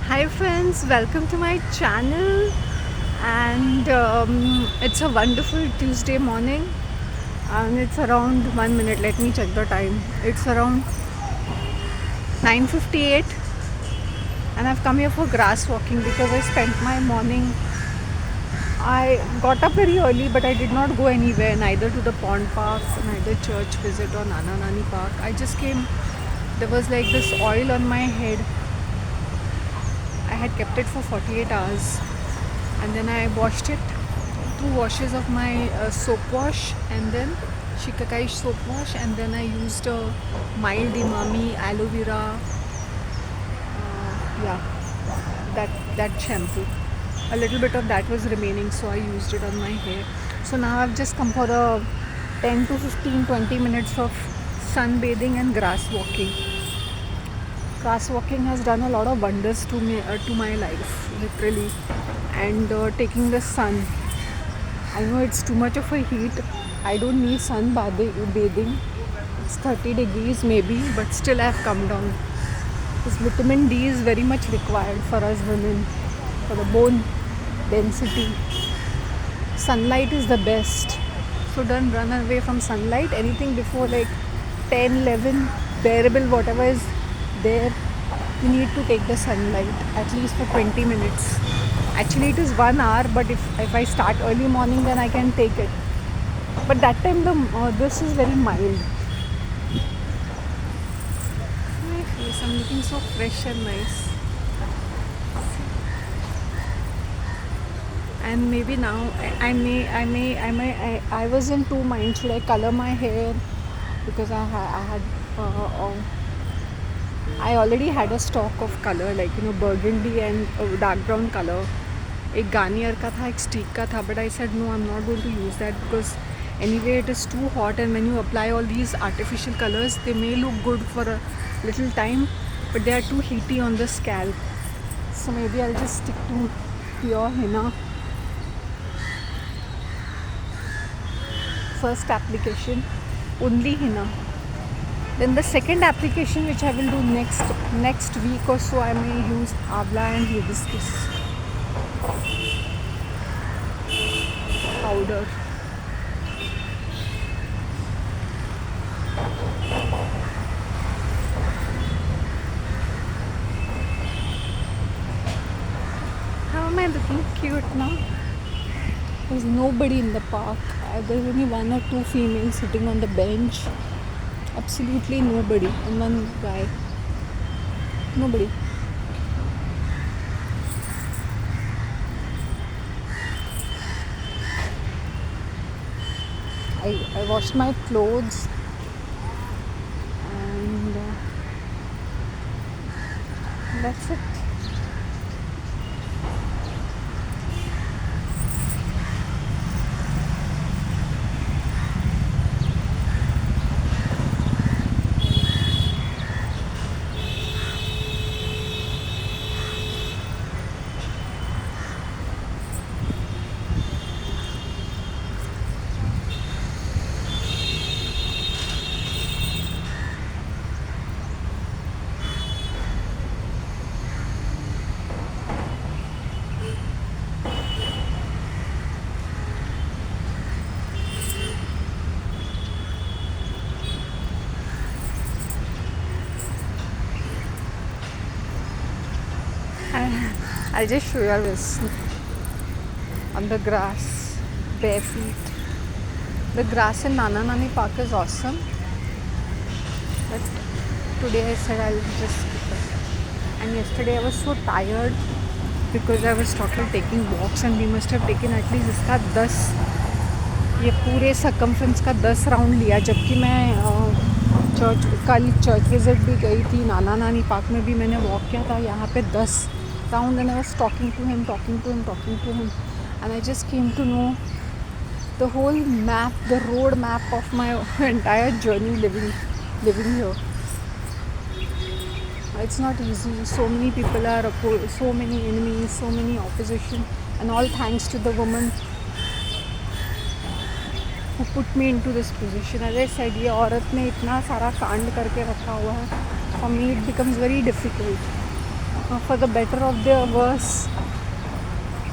Hi friends, welcome to my channel and it's a wonderful Tuesday morning and it's around 1 minute. Let me check the time. It's around 9:58 and I've come here for grass walking because I spent my morning. I got up very early but I did not go anywhere, neither to the pond park, neither church visit or Nana Nani park. I just came. There was like this oil on my head. I had kept it for 48 hours and then I washed it. Two washes of my soap wash and then Shikakai soap wash, and then I used a mild Imami aloe vera, yeah, that shampoo. A little bit of that was remaining, so I used it on my hair. So now I've just come for a 10 to 15 20 minutes of sunbathing and grass walking. Grass walking has done a lot of wonders to my life, literally, and taking the sun. I know it's too much of a heat. I don't need bathing. It's 30 degrees maybe, but still I've come down. This vitamin D is very much required for us women, for the bone density. Sunlight is the best. So don't run away from sunlight. Anything before like 10, 11, bearable, whatever is there, you need to take the sunlight at least for 20 minutes. Actually, it is 1 hour, but if I start early morning, then I can take it. But that time, this is very mild. My face, I'm looking so fresh and nice. And maybe now I was in two minds. Should I color my hair because I already had a stock of color, like burgundy and dark brown color. एक Garnier का था, एक stick का था, but I said no, I am not going to use that because anyway it is too hot, and when you apply all these artificial colors, they may look good for a little time, but they are too heaty on the scalp. So maybe I'll just stick to pure henna. First application, only henna. Then the second application, which I will do next week or so, I may use Avla and hibiscus powder. How am I looking cute now? There's nobody in the park. There's only one or two females sitting on the bench. Absolutely nobody. And one guy. Nobody. I washed my clothes and that's it. I'll just show you this on the grass, bare feet. The grass in Nana Nani Park is awesome, but today I said I'll just skip it. And yesterday I was so tired because I was taking walks, and we must have taken at least इसका 10, ये पूरे circumference का 10 round लिया, जबकि मैं कल church visit भी गई थी, नाना नानी पार्क में भी मैंने वॉक किया था, यहाँ पे 10 round, and I was talking to him, and I just came to know the whole map, the road map of my entire journey living here. It's not easy. So many people are opposed, so many enemies, so many opposition, and all thanks to the woman who put me into this position. As I said, ये औरत ने इतना सारा कांड करके रखा हुआ है. For me, it becomes very difficult. for the better of their worse,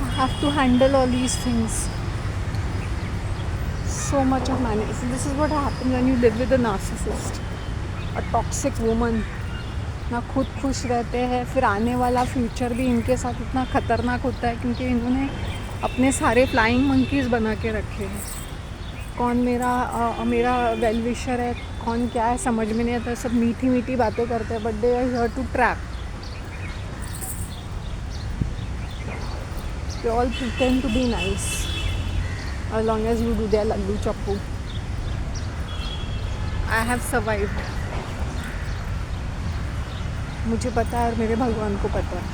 I have to handle all these things. So much of management. So this is what happens when you live with a narcissist, a toxic woman. ना खुद खुश रहते हैं, फिर आने वाला future भी इनके साथ इतना ख़तरनाक होता है क्योंकि इन्होंने अपने सारे फ्लाइंग मंकीज़ बना के रखे हैं. कौन मेरा वेल विशर है, कौन क्या है, समझ में नहीं आता. सब मीठी मीठी बातें करते हैं, but they are here to trap. They all pretend to be nice as long as you do their laddu chappu. I have survived. मुझे पता है और मेरे भगवान को पता है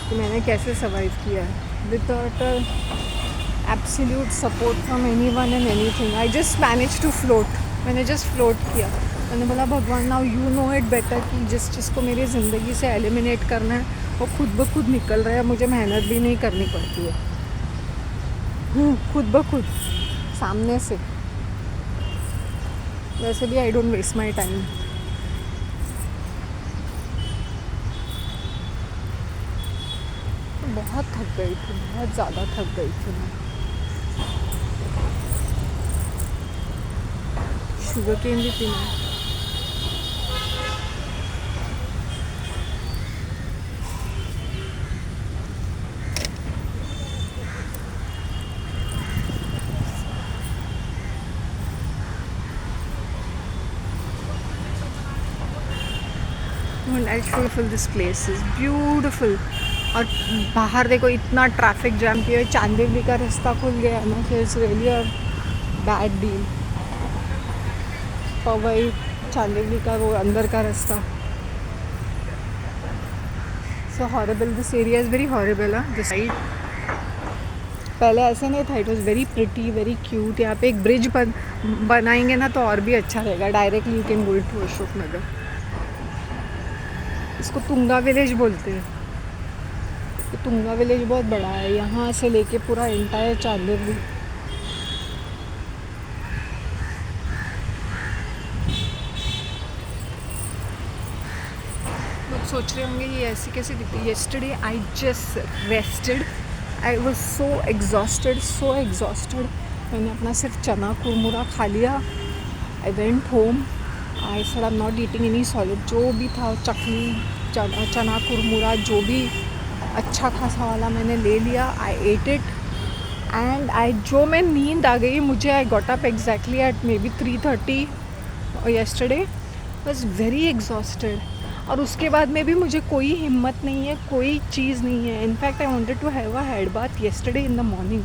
कि मैंने कैसे सर्वाइव किया है. Without absolute support from anyone and anything, I just managed to float. मैंने just float किया. मैंने बोला भगवान, now you know it better कि जिस चीज़ को मेरी ज़िंदगी से एलिमिनेट करना है वो खुद ब खुद निकल रहा है. मुझे मेहनत भी नहीं करनी पड़ती है. खुद ब खुद सामने से. वैसे भी I don't waste my time. बहुत थक गई थी, बहुत ज़्यादा थक गई थी मैं. शुगर केन भी पीना. Beautiful, this place is beautiful. और बाहर देखो इतना ट्रैफिक जैम किया है. चांदीवली का रास्ता खुल गया है ना, it's really a bad deal. Powai Chandivali का वो अंदर का रास्ता. So horrible, this area is very horrible. This side पहले ऐसे नहीं था. It was very pretty, very cute. यहाँ पे एक ब्रिज बनाएंगे ना तो और भी अच्छा रहेगा. Directly you can go to Ashok Nagar. इसको तुंगा विलेज बोलते हैं. तो तुंगा विलेज बहुत बड़ा है. यहाँ से लेके पूरा एंटायर चांदीवली. लोग सोच रहे होंगे ये ऐसी कैसे दिखती है. Yesterday I just rested. I was so exhausted. मैंने अपना सिर्फ चना कुरमुरा खा लिया. I went home. I said I am not eating any solid. जो भी था चटनी चना कुरमुरा जो भी अच्छा खासा वाला मैंने ले लिया. आई एट इट एंड जो मैं नींद आ गई मुझे. I got up exactly at may be 3:30 yesterday. Was very exhausted. और उसके बाद में भी मुझे कोई हिम्मत नहीं है, कोई चीज़ नहीं है. In fact I wanted to have a head bath yesterday in the morning,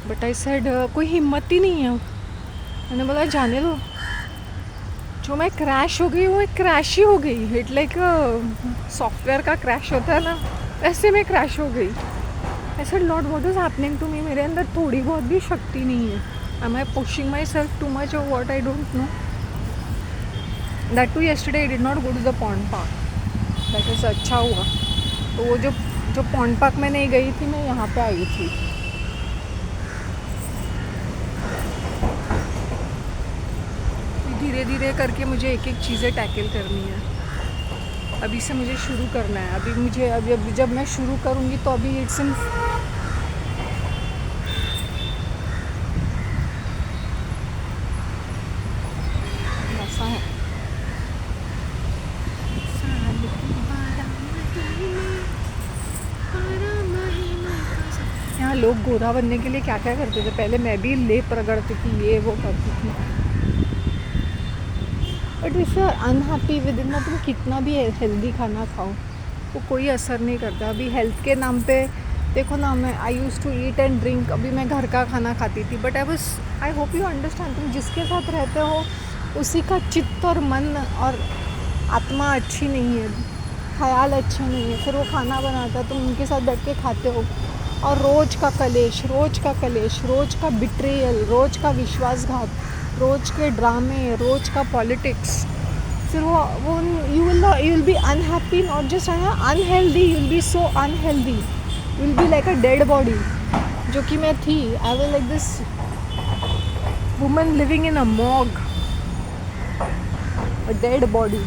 but I said कोई हिम्मत ही नहीं है. मैंने बोला जाने दो. जो मैं क्रैश हो गई वो एक क्रैश ही हो गई. इट लाइक सॉफ्टवेयर का क्रैश होता है ना, ऐसे में क्रैश हो गई. I said lord what is happening to me. मेरे अंदर थोड़ी बहुत भी शक्ति नहीं है. Am I pushing myself too much और what I don't know. That too yesterday I did not go to the pond park. That is अच्छा हुआ. तो वो जो पॉन्ड पार्क में नहीं गई थी, मैं यहाँ पे आई थी. धीरे धीरे करके मुझे एक एक चीज़ें टैकल करनी है. अभी से मुझे शुरू करना है. अभी जब मैं शुरू करूँगी तो अभी इट्स इन ऐसा है. यहाँ लोग गोरा बनने के लिए क्या क्या करते थे. पहले मैं भी लेप रगड़ती थी, ये वो करती थी. But if you are unhappy within, तुम कितना भी हेल्दी खाना खाओ वो कोई असर नहीं करता. अभी हेल्थ के नाम पे देखो ना, मैं I use to eat and drink. अभी मैं घर का खाना खाती थी, but I hope you understand. तुम जिसके साथ रहते हो उसी का चित्त और मन और आत्मा अच्छी नहीं है, ख्याल अच्छे नहीं है. फिर वो खाना बनाता है, तुम उनके साथ बैठ के खाते हो और रोज़ का कलेश, रोज़ का बिट्रेयल, रोज़ का विश्वासघात, रोज़ के ड्रामे, रोज़ का पॉलिटिक्स. फिर वो you will be unhappy. Not just unhealthy, you will be so unhealthy. You will be like a dead body, जो कि मैं थी. I will like this woman living in a Mog, a dead body.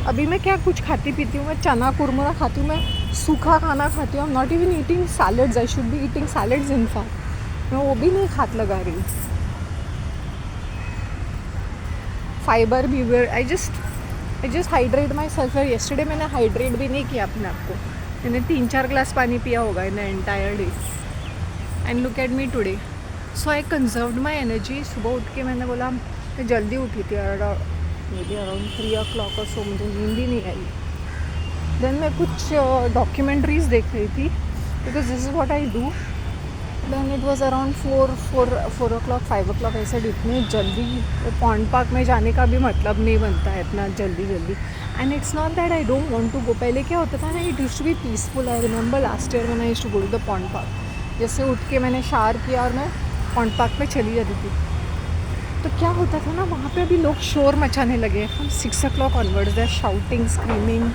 अभी मैं क्या कुछ खाती पीती हूँ, मैं चना कुरमुरा खाती हूँ, मैं सूखा खाना खाती हूँ. आई am not even eating salads. I should be eating salads in fact. मैं वो भी नहीं हाथ लगा रही. Fibre beaver. I just hydrate my self. Yesterday मैंने हाइड्रेट भी नहीं किया अपने आप को. मैंने 3-4 ग्लास पानी पिया होगा in the entire day. And look at me today. So I conserved my energy. सुबह उठ के मैंने बोला, मैं जल्दी उठी थी मे बी अराउंड 3 o'clock और सो. मुझे नींद ही नहीं आई. देन मैं कुछ डॉक्यूमेंट्रीज़ देख रही थी because this is what I do. Then it was around 4 o'clock 5 o'clock. ऐसे इतने जल्दी पॉन्ड पार्क में जाने का भी मतलब नहीं बनता है इतना जल्दी. And it's not that I don't want to go. पहले क्या होता था ना, it used to be peaceful. I remember last year when I used to go to the pond park. जैसे उठ के मैंने शावर किया और मैं पॉन्ड पार्क में चली जाती थी. तो क्या होता था ना, वहाँ पे अभी लोग शोर मचाने लगे. From 6 o'clock onwards they are shouting, screaming,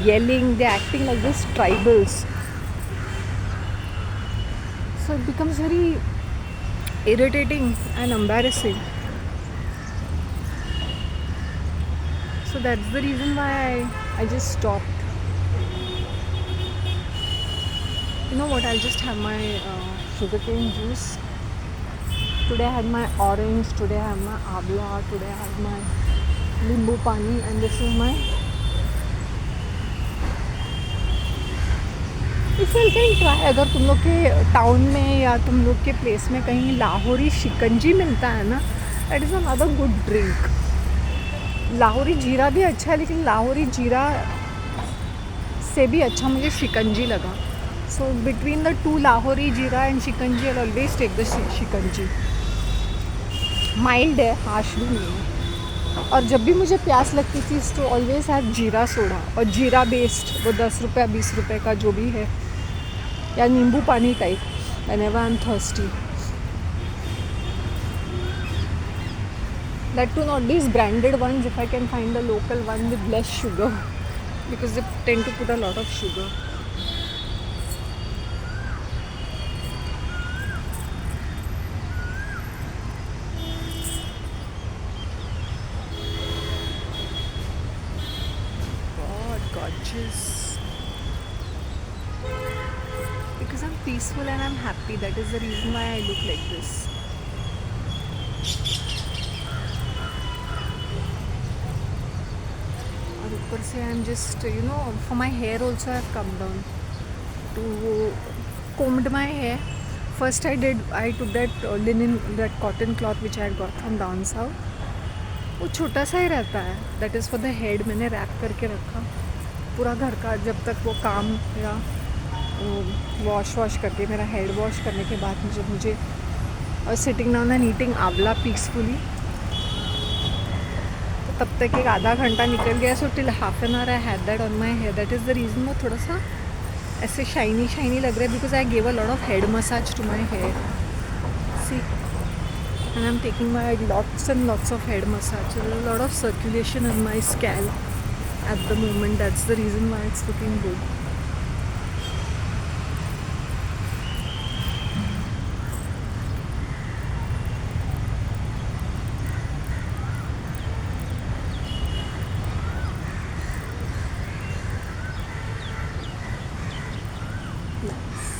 yelling, they acting like this tribals. So it becomes very irritating and embarrassing. So that's the reason why I just stopped. You know what? I'll just have my sugarcane juice. Today I had my orange. Today I have my avla. Today I have my limbu pani, and this is my. If you can try. अगर तुम लोग के town में या तुम लोग के place में कहीं लाहौरी शिकंजी मिलता है ना, that is another good drink. Lahori जीरा भी अच्छा है, लेकिन लाहौरी जीरा से भी अच्छा मुझे शिकंजी लगा. So between the two, Lahori jeera and shikanji, I always take the shikanji. Mild है, हार्श भी नहीं है. और जब भी मुझे प्यास लगती थी तो ऑलवेज हैव जीरा सोडा, और जीरा बेस्ड वो 10 रुपये 20 रुपये का जो भी है, या नींबू पानी type, whenever I'm thirsty. That too not these branded ones, if I can find a local one with less sugar, because they tend to put a lot of sugar. God, gorgeous. Because I'm peaceful and I'm happy. That is the reason why I look like this. और ऊपर से I'm just, for my hair also I've come down to combed my hair. First I took that linen, that cotton cloth which I had got from down south. वो छोटा सा ही रहता है. That is for the head. मैंने rap करके रखा पूरा घर का, जब तक वो काम मेरा वॉश करके, मेरा हेड वॉश करने के बाद मुझे sitting down and eating amla peacefully, तो तब तक एक आधा घंटा निकल गया. So till half an hour I had that on my hair. That is the reason वो थोड़ा सा ऐसे शाइनी लग रहा है, because I gave a lot of head massage to my hair. See, and I am taking my lots and lots of head massage. Lot of circulation in my scalp at the moment. That's the reason why it's looking good. Nice.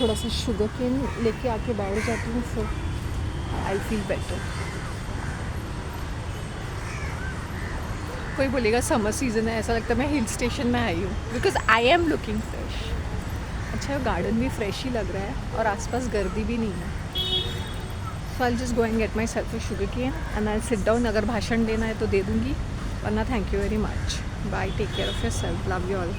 थोड़ा सा sugar cane लेके आके बैठ जाती हूँ, फिर I feel better. कोई बोलेगा समर सीज़न है, ऐसा लगता है मैं हिल स्टेशन में आई हूँ, because I am looking fresh. अच्छा, गार्डन भी फ्रेश ही लग रहा है और आसपास गर्दी भी नहीं है. So I just go and get myself sugar cane and I sit down. अगर भाषण देना है तो दे दूँगी, वरना thank you very much. Bye, take care of yourself, love you all.